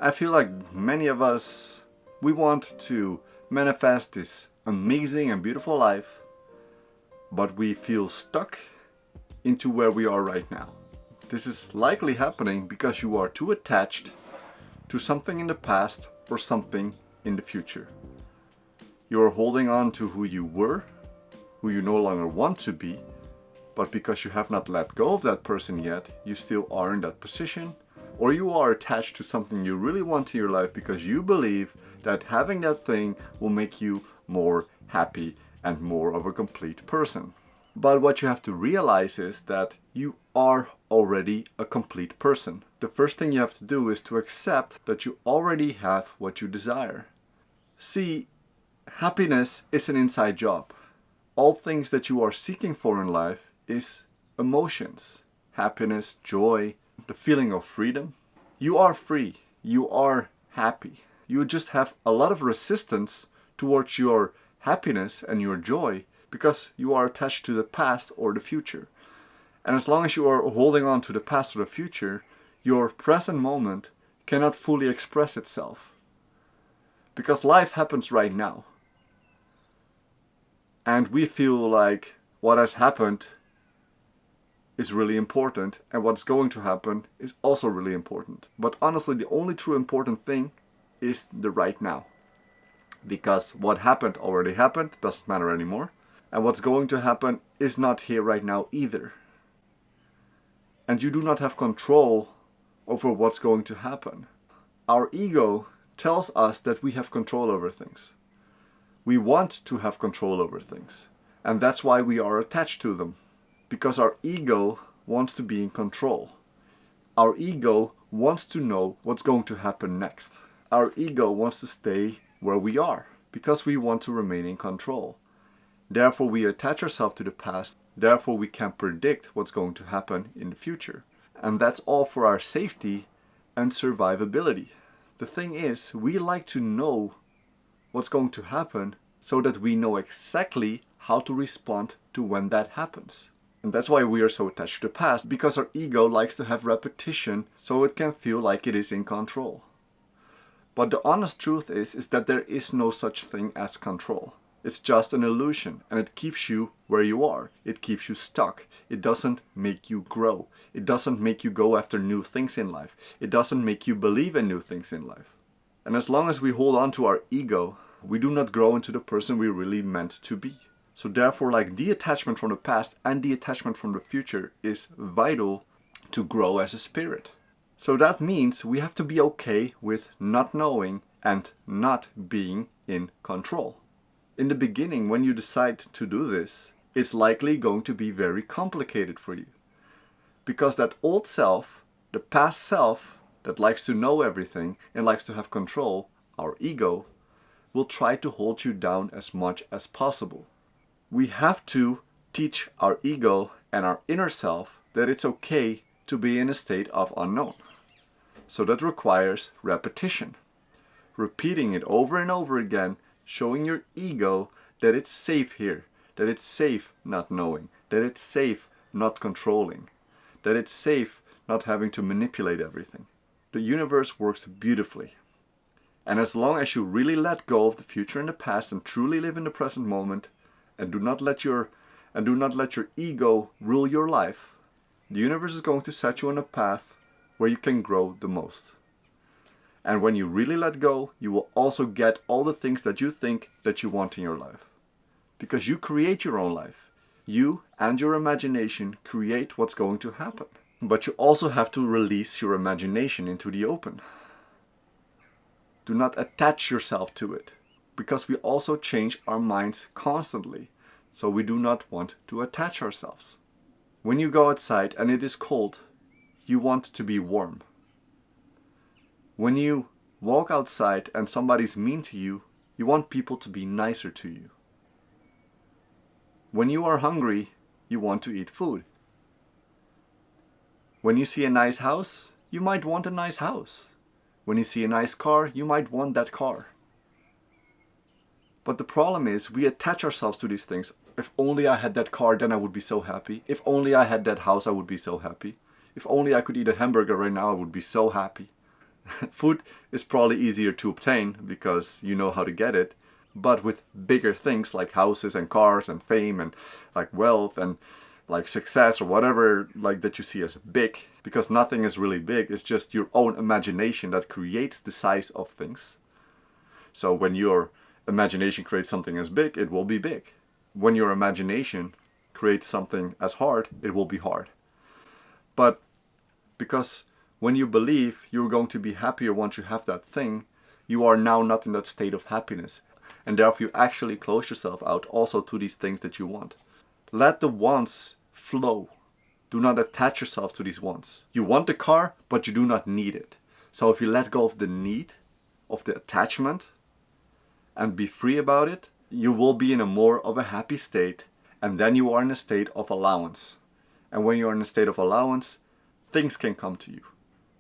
I feel like many of us, we want to manifest this amazing and beautiful life, but we feel stuck into where we are right now. This is likely happening because you are too attached to something in the past or something in the future. You are holding on to who you were, who you no longer want to be, but because you have not let go of that person yet, you still are in that position, or you are attached to something you really want in your life because you believe that having that thing will make you more happy and more of a complete person. But what you have to realize is that you are already a complete person. The first thing you have to do is to accept that you already have what you desire. See, happiness is an inside job. All things that you are seeking for in life is emotions. Happiness, joy, the feeling of freedom. You are free. You are happy. You just have a lot of resistance towards your happiness and your joy because you are attached to the past or the future. And as long as you are holding on to the past or the future, your present moment cannot fully express itself. Because life happens right now. And we feel like what has happened is really important and what's going to happen is also really important. But honestly, the only true important thing is the right now. Because what happened already happened, doesn't matter anymore. And what's going to happen is not here right now either. And you do not have control over what's going to happen. Our ego tells us that we have control over things. We want to have control over things. And that's why we are attached to them. Because our ego wants to be in control. Our ego wants to know what's going to happen next. Our ego wants to stay where we are because we want to remain in control. Therefore, we attach ourselves to the past. Therefore, we can predict what's going to happen in the future. And that's all for our safety and survivability. The thing is, we like to know what's going to happen so that we know exactly how to respond to when that happens. And that's why we are so attached to the past, because our ego likes to have repetition so it can feel like it is in control. But the honest truth is that there is no such thing as control. It's just an illusion, and it keeps you where you are. It keeps you stuck. It doesn't make you grow. It doesn't make you go after new things in life. It doesn't make you believe in new things in life. And as long as we hold on to our ego, we do not grow into the person we really meant to be. So therefore, like detachment from the past and detachment from the future is vital to grow as a spirit. So that means we have to be okay with not knowing and not being in control. In the beginning, when you decide to do this, it's likely going to be very complicated for you. Because that old self, the past self that likes to know everything and likes to have control, our ego, will try to hold you down as much as possible. We have to teach our ego and our inner self that it's okay to be in a state of unknown. So that requires repetition. Repeating it over and over again, showing your ego that it's safe here, that it's safe not knowing, that it's safe not controlling, that it's safe not having to manipulate everything. The universe works beautifully. And as long as you really let go of the future and the past and truly live in the present moment and do not let your ego rule your life, the universe is going to set you on a path where you can grow the most. And when you really let go, you will also get all the things that you think that you want in your life. Because you create your own life. You and your imagination create what's going to happen. But you also have to release your imagination into the open. Do not attach yourself to it. Because we also change our minds constantly. So we do not want to attach ourselves. When you go outside and it is cold, you want to be warm. When you walk outside and somebody's mean to you, you want people to be nicer to you. When you are hungry, you want to eat food. When you see a nice house, you might want a nice house. When you see a nice car, you might want that car. But the problem is we attach ourselves to these things. If only I had that car, then I would be so happy. If only I had that house, I would be so happy. If only I could eat a hamburger right now, I would be so happy. Food is probably easier to obtain because you know how to get it. But with bigger things like houses and cars and fame and like wealth and like success or whatever like that you see as big, because nothing is really big, it's just your own imagination that creates the size of things. So when your imagination creates something as big, it will be big. When your imagination creates something as hard, it will be hard. But because when you believe you're going to be happier once you have that thing, you are now not in that state of happiness. And therefore you actually close yourself out also to these things that you want. Let the wants flow. Do not attach yourself to these wants. You want the car, but you do not need it. So if you let go of the need, of the attachment, and be free about it, you will be in a more of a happy state, and then you are in a state of allowance. And when you're in a state of allowance, things can come to you.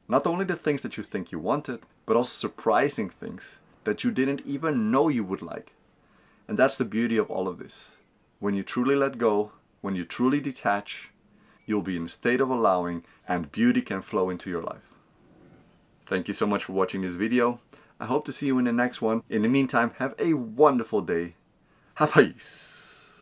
Not only the things that you think you wanted, but also surprising things that you didn't even know you would like. And that's the beauty of all of this. When you truly let go, when you truly detach, you'll be in a state of allowing, and beauty can flow into your life. Thank you so much for watching this video. I hope to see you in the next one. In the meantime, have a wonderful day. Peace.